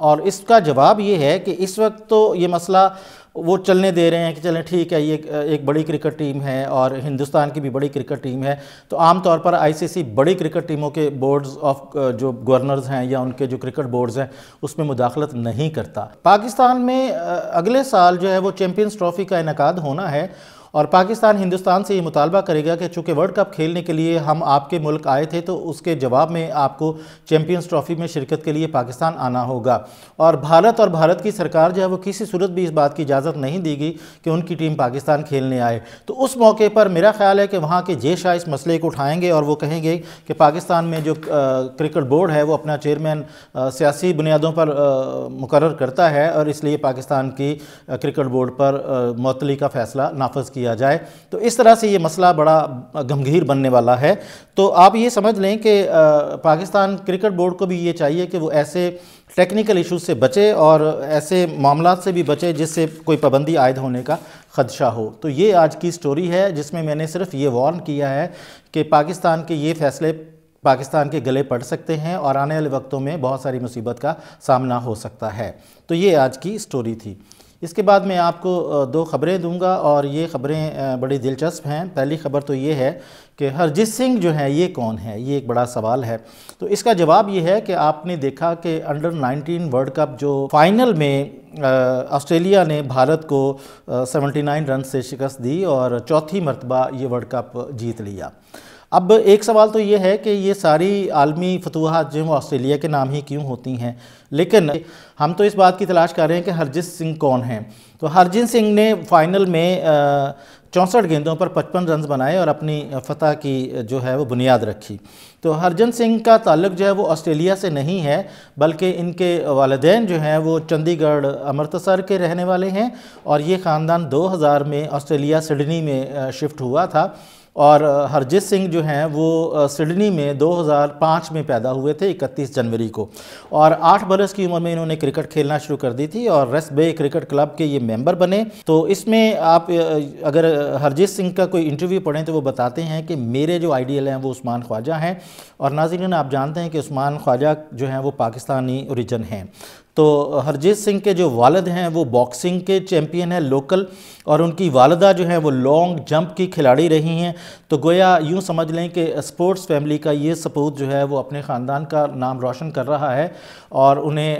اور اس کا جواب یہ ہے کہ اس وقت تو یہ مسئلہ وہ چلنے دے رہے ہیں کہ چلیں ٹھیک ہے، یہ ایک بڑی کرکٹ ٹیم ہے اور ہندوستان کی بھی بڑی کرکٹ ٹیم ہے، تو عام طور پر آئی سی سی بڑی کرکٹ ٹیموں کے بورڈز آف جو گورنرز ہیں یا ان کے جو کرکٹ بورڈز ہیں اس میں مداخلت نہیں کرتا۔ پاکستان میں اگلے سال جو ہے وہ چیمپئنز ٹرافی کا انعقاد ہونا ہے، اور پاکستان ہندوستان سے یہ مطالبہ کرے گا کہ چونکہ ورلڈ کپ کھیلنے کے لیے ہم آپ کے ملک آئے تھے تو اس کے جواب میں آپ کو چیمپئنز ٹرافی میں شرکت کے لیے پاکستان آنا ہوگا، اور بھارت کی سرکار جو ہے وہ کسی صورت بھی اس بات کی اجازت نہیں دی گی کہ ان کی ٹیم پاکستان کھیلنے آئے۔ تو اس موقع پر میرا خیال ہے کہ وہاں کے جے شاہ اس مسئلے کو اٹھائیں گے اور وہ کہیں گے کہ پاکستان میں جو کرکٹ بورڈ ہے وہ اپنا چیئرمین سیاسی بنیادوں پر مقرر کرتا ہے، اور اس لیے پاکستان کی کرکٹ بورڈ پر معطلی کا فیصلہ نافذ کیا جائے۔ تو اس طرح سے یہ مسئلہ بڑا گھمگیر بننے والا ہے۔ تو آپ یہ سمجھ لیں کہ پاکستان کرکٹ بورڈ کو بھی یہ چاہیے کہ وہ ایسے ٹیکنیکل ایشوز سے بچے اور ایسے معاملات سے بھی بچے جس سے کوئی پابندی عائد ہونے کا خدشہ ہو۔ تو یہ آج کی سٹوری ہے جس میں نے صرف یہ وارن کیا ہے کہ پاکستان کے یہ فیصلے پاکستان کے گلے پڑ سکتے ہیں اور آنے والے وقتوں میں بہت ساری مصیبت کا سامنا ہو سکتا ہے۔ تو یہ آج کی سٹوری تھی۔ اس کے بعد میں آپ کو دو خبریں دوں گا اور یہ خبریں بڑی دلچسپ ہیں۔ پہلی خبر تو یہ ہے کہ ہرجیت سنگھ جو ہے یہ کون ہے، یہ ایک بڑا سوال ہے۔ تو اس کا جواب یہ ہے کہ آپ نے دیکھا کہ انڈر 19 ورلڈ کپ جو فائنل میں آسٹریلیا نے بھارت کو 79 رن سے شکست دی اور چوتھی مرتبہ یہ ورلڈ کپ جیت لیا۔ اب ایک سوال تو یہ ہے کہ یہ ساری عالمی فتوحات جو ہیں وہ آسٹریلیا کے نام ہی کیوں ہوتی ہیں، لیکن ہم تو اس بات کی تلاش کر رہے ہیں کہ ہرجیت سنگھ کون ہیں۔ تو ہرجیت سنگھ نے فائنل میں 64 گیندوں پر 55 رنز بنائے اور اپنی فتح کی جو ہے وہ بنیاد رکھی۔ تو ہرجیت سنگھ کا تعلق جو ہے وہ آسٹریلیا سے نہیں ہے، بلکہ ان کے والدین جو ہیں وہ چندی گڑھ امرتسر کے رہنے والے ہیں، اور یہ خاندان 2000 میں آسٹریلیا سڈنی میں شفٹ ہوا تھا، اور ہرجیت سنگھ جو ہیں وہ سڈنی میں 2005 میں پیدا ہوئے تھے 31 جنوری کو، اور 8 برس کی عمر میں انہوں نے کرکٹ کھیلنا شروع کر دی تھی اور ریس بے کرکٹ کلب کے یہ ممبر بنے۔ تو اس میں آپ اگر ہرجیت سنگھ کا کوئی انٹرویو پڑھیں تو وہ بتاتے ہیں کہ میرے جو آئیڈیل ہیں وہ عثمان خواجہ ہیں، اور ناظرین آپ جانتے ہیں کہ عثمان خواجہ جو ہیں وہ پاکستانی اوریجن ہیں۔ تو ہرجیت سنگھ کے جو والد ہیں وہ باکسنگ کے چیمپئن ہیں لوکل، اور ان کی والدہ جو ہیں وہ لانگ جمپ کی کھلاڑی رہی ہیں۔ تو گویا یوں سمجھ لیں کہ اسپورٹس فیملی کا یہ سپوت جو ہے وہ اپنے خاندان کا نام روشن کر رہا ہے، اور انہیں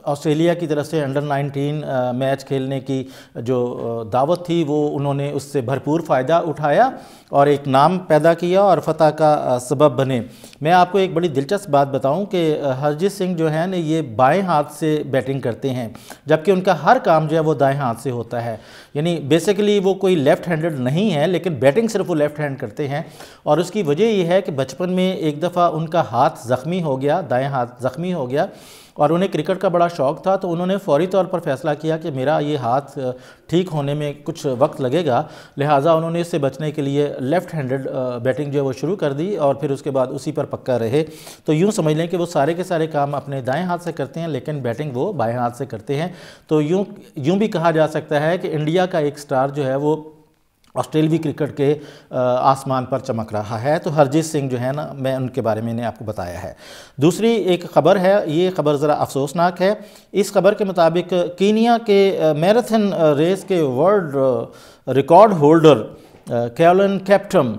آسٹریلیا کی طرف سے انڈر 19 میچ کھیلنے کی جو دعوت تھی وہ انہوں نے اس سے بھرپور فائدہ اٹھایا اور ایک نام پیدا کیا اور فتح کا سبب بنے۔ میں آپ کو ایک بڑی دلچسپ بات بتاؤں کہ ہرجیت سنگھ جو ہیں یہ بائیں ہاتھ سے بیٹنگ کرتے ہیں، جبکہ ان کا ہر کام جو ہے وہ دائیں ہاتھ سے ہوتا ہے، یعنی بیسیکلی وہ کوئی لیفٹ ہینڈڈ نہیں ہے، لیکن بیٹنگ صرف وہ لیفٹ ہینڈ کرتے ہیں۔ اور اس کی وجہ یہ ہے کہ بچپن میں ایک دفعہ ان کا ہاتھ زخمی ہو گیا، دائیں ہاتھ زخمی ہو گیا، اور انہیں کرکٹ کا بڑا شوق تھا، تو انہوں نے فوری طور پر فیصلہ کیا کہ میرا یہ ہاتھ ٹھیک ہونے میں کچھ وقت لگے گا، لہٰذا انہوں نے اس سے بچنے کے لیے لیفٹ ہینڈڈ بیٹنگ جو ہے وہ شروع کر دی، اور پھر اس کے بعد اسی پر پکا رہے۔ تو یوں سمجھ لیں کہ وہ سارے کے سارے کام اپنے دائیں ہاتھ سے کرتے ہیں، لیکن بیٹنگ وہ بائیں ہاتھ سے کرتے ہیں۔ تو یوں بھی کہا جا سکتا ہے کہ انڈیا کا ایک سٹار جو ہے وہ آسٹریلوی کرکٹ کے آسمان پر چمک رہا ہے۔ تو ہرجیت سنگھ جو ہے نا، میں ان کے بارے میں نے آپ کو بتایا ہے۔ دوسری ایک خبر ہے، یہ خبر ذرا افسوسناک ہے۔ اس خبر کے مطابق کینیا کے میراتھن ریس کے ورلڈ ریکارڈ ہولڈر کیولن کیپٹم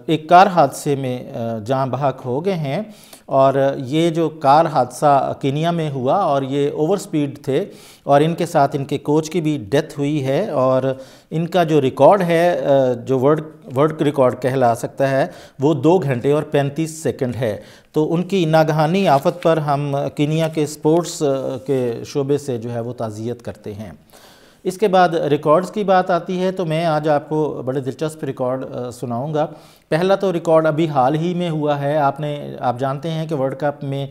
ایک کار حادثے میں جاں بحق ہو گئے ہیں، اور یہ جو کار حادثہ کینیا میں ہوا اور یہ اوور سپیڈ تھے، اور ان کے ساتھ ان کے کوچ کی بھی ڈیتھ ہوئی ہے، اور ان کا جو ریکارڈ ہے جو ورلڈ ریکارڈ کہلا سکتا ہے وہ 2 گھنٹے اور 35 سیکنڈ ہے۔ تو ان کی ناگہانی آفت پر ہم کینیا کے سپورٹس کے شعبے سے جو ہے وہ تعزیت کرتے ہیں۔ اس کے بعد ریکارڈز کی بات آتی ہے، تو میں آج آپ کو بڑے دلچسپ ریکارڈ سناؤں گا۔ پہلا تو ریکارڈ ابھی حال ہی میں ہوا ہے، آپ جانتے ہیں کہ ورلڈ کپ میں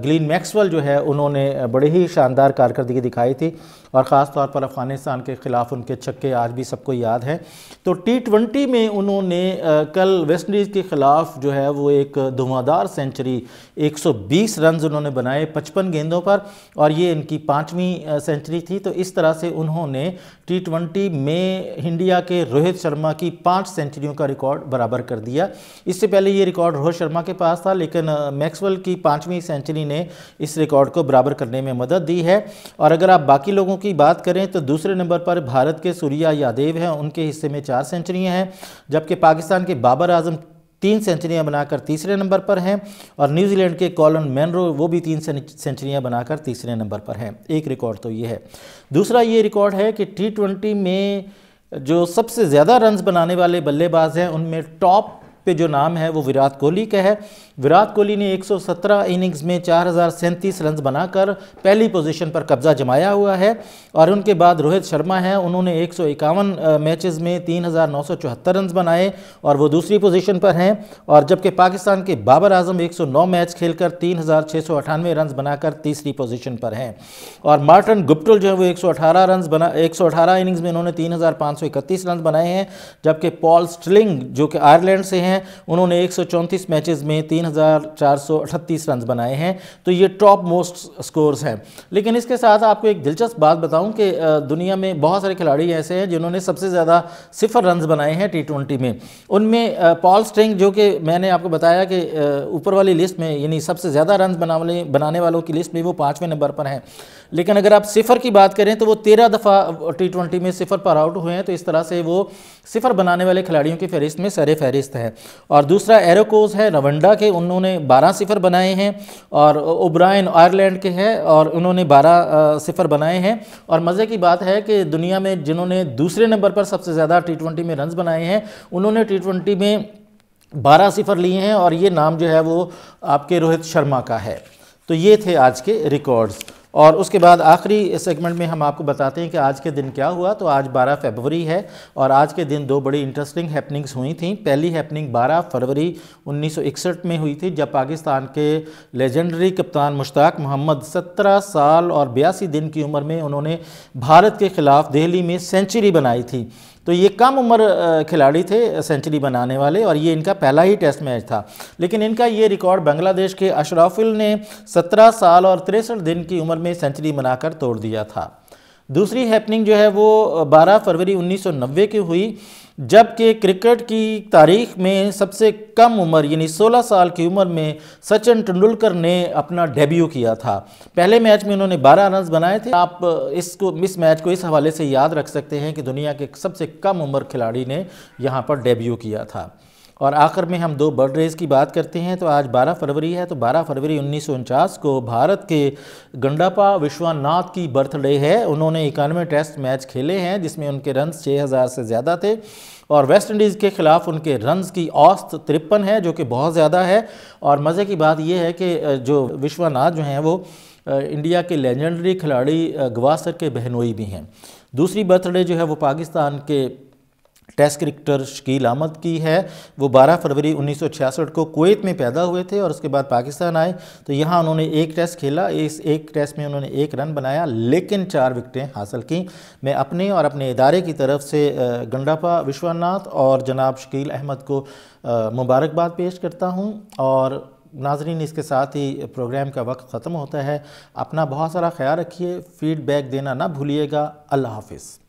گلین میکسویل جو ہے انہوں نے بڑے ہی شاندار کارکردگی دکھائی تھی، اور خاص طور پر افغانستان کے خلاف ان کے چھکے آج بھی سب کو یاد ہیں۔ تو T20 میں انہوں نے کل ویسٹ انڈیز کے خلاف جو ہے وہ ایک دھمادار سینچری 120 رنز انہوں نے بنائے 55 گیندوں پر، اور یہ ان کی 5ویں سینچری تھی۔ تو اس طرح سے انہوں نے T20 میں انڈیا کے روہت شرما کی 5 سینچریوں کا ریکارڈ برابر کر دیا۔ اس سے پہلے یہ ریکارڈ روہت شرما کے پاس تھا، لیکن میکسویل کی 5ویں سینچری نے اس ریکارڈ کو برابر کرنے میں مدد دی ہے۔ اور اگر آپ باقی لوگوں کی بات کریں تو دوسرے نمبر پر بھارت کے سوریا یادیو ہیں، ان کے حصے میں 4 سینچریاں ہیں، جبکہ پاکستان کے بابر اعظم 3 سینچریاں بنا کر تیسرے نمبر پر ہیں، اور نیوزی لینڈ کے کولن مینرو وہ بھی 3 سینچریاں بنا کر تیسرے نمبر پر ہیں۔ ایک ریکارڈ تو یہ ہے۔ دوسرا یہ ریکارڈ ہے کہ T20 میں جو سب سے زیادہ رنز بنانے والے بلے باز ہیں، ان میں ٹاپ پہ جو نام ہے وہ وراٹ کوہلی کا ہے۔ وراٹ کوہلی نے 117 اننگز میں 4037 رنز بنا کر پہلی پوزیشن پر قبضہ جمایا ہوا ہے، اور ان کے بعد روہت شرما ہیں، انہوں نے 151 میچز میں 3974 رنز بنائے اور وہ دوسری پوزیشن پر ہیں، اور جبکہ پاکستان کے بابر اعظم 109 میچ کھیل کر 3698 رنز بنا کر تیسری پوزیشن پر ہیں، اور مارٹن گپٹل جو ہے وہ 118 اننگز میں انہوں نے 3531 رنز بنائے ہیں، جبکہ پال سٹلنگ جو کہ آئرلینڈ سے ہیں، انہوں نے 134 میچز میں 3438 رنز بنائے ہیں۔ تو یہ ٹاپ موسٹ سکورز ہیں۔ لیکن اس کے ساتھ آپ کو ایک دلچسپ بات بتاؤں کہ دنیا میں بہت سارے کھلاڑی ایسے ہیں جنہوں نے سب سے زیادہ 0 رنز بنائے ہیں T20 میں۔ ان میں پال سٹلنگ جو کہ میں نے آپ کو بتایا کہ اوپر والی لسٹ میں، یعنی سب سے زیادہ رنز بنانے والوں کی لسٹ میں وہ 5ویں نمبر پر ہیں، لیکن اگر آپ 0 کی بات کریں تو وہ 13 دفعہ T20 میں 0 پر آؤٹ ہوئے ہیں، تو اس طرح سے وہ 0 بنانے والے کھلاڑیوں کی فہرست میں سر فہرست ہے۔ اور دوسرا ایروکوز ہے روانڈا کے، انہوں نے 12 0 بنائے ہیں، اور اوبرائن آئرلینڈ کے ہیں اور انہوں نے 12 0 بنائے ہیں۔ اور مزے کی بات ہے کہ دنیا میں جنہوں نے دوسرے نمبر پر سب سے زیادہ T20 میں رنز بنائے ہیں، انہوں نے T20 میں 12 0 لیے ہیں، اور یہ نام جو ہے وہ آپ کے روہت شرما کا ہے۔ تو یہ تھے آج کے ریکارڈز، اور اس کے بعد آخری سیگمنٹ میں ہم آپ کو بتاتے ہیں کہ آج کے دن کیا ہوا۔ تو آج 12 فروری ہے، اور آج کے دن 2 بڑی انٹرسٹنگ ہیپننگز ہوئی تھیں۔ پہلی ہیپننگ 12 فروری 1961 میں ہوئی تھی، جب پاکستان کے لیجنڈری کپتان مشتاق محمد 17 سال اور 82 دن کی عمر میں انہوں نے بھارت کے خلاف دہلی میں سینچری بنائی تھی۔ تو یہ کم عمر کھلاڑی تھے سینچری بنانے والے، اور یہ ان کا پہلا ہی ٹیسٹ میچ تھا، لیکن ان کا یہ ریکارڈ بنگلہ دیش کے اشرافل نے 17 سال اور 63 دن کی عمر میں سینچری بنا کر توڑ دیا تھا۔ دوسری ہیپننگ جو ہے وہ 12 فروری 1990 کی ہوئی، جبکہ کرکٹ کی تاریخ میں سب سے کم عمر یعنی 16 سال کی عمر میں سچن ٹنڈولکر نے اپنا ڈیبیو کیا تھا۔ پہلے میچ میں انہوں نے 12 رنز بنائے تھے۔ آپ اس میچ کو اس حوالے سے یاد رکھ سکتے ہیں کہ دنیا کے سب سے کم عمر کھلاڑی نے یہاں پر ڈیبیو کیا تھا۔ اور آخر میں ہم 2 برتھ ڈیز کی بات کرتے ہیں۔ تو آج 12 فروری ہے، تو 12 فروری 1949 کو بھارت کے گنڈاپا وشواناتھ کی برتھ ڈے ہے۔ انہوں نے 91 ٹیسٹ میچ کھیلے ہیں، جس میں ان کے رنز 6000 سے زیادہ تھے، اور ویسٹ انڈیز کے خلاف ان کے رنز کی اوسط 53 ہے، جو کہ بہت زیادہ ہے۔ اور مزے کی بات یہ ہے کہ جو وشواناتھ جو ہیں وہ انڈیا کے لیجنڈری کھلاڑی گواسکر کے بہنوئی بھی ہیں۔ دوسری برتھ ڈے جو ہے وہ پاکستان کے ٹیسٹ کرکٹر شکیل احمد کی ہے۔ وہ 12 فروری 1966 کو کویت میں پیدا ہوئے تھے، اور اس کے بعد پاکستان آئے، تو یہاں انہوں نے ایک ٹیسٹ کھیلا۔ اس ایک ٹیسٹ میں انہوں نے 1 رن بنایا، لیکن 4 وکٹیں حاصل کیں۔ میں اپنے اور اپنے ادارے کی طرف سے گنڈاپا وشواناتھ اور جناب شکیل احمد کو مبارکباد پیش کرتا ہوں، اور ناظرین اس کے ساتھ ہی پروگرام کا وقت ختم ہوتا ہے۔ اپنا بہت سارا خیال رکھیے، فیڈ بیک دینا نہ بھولیے گا۔ اللہ حافظ۔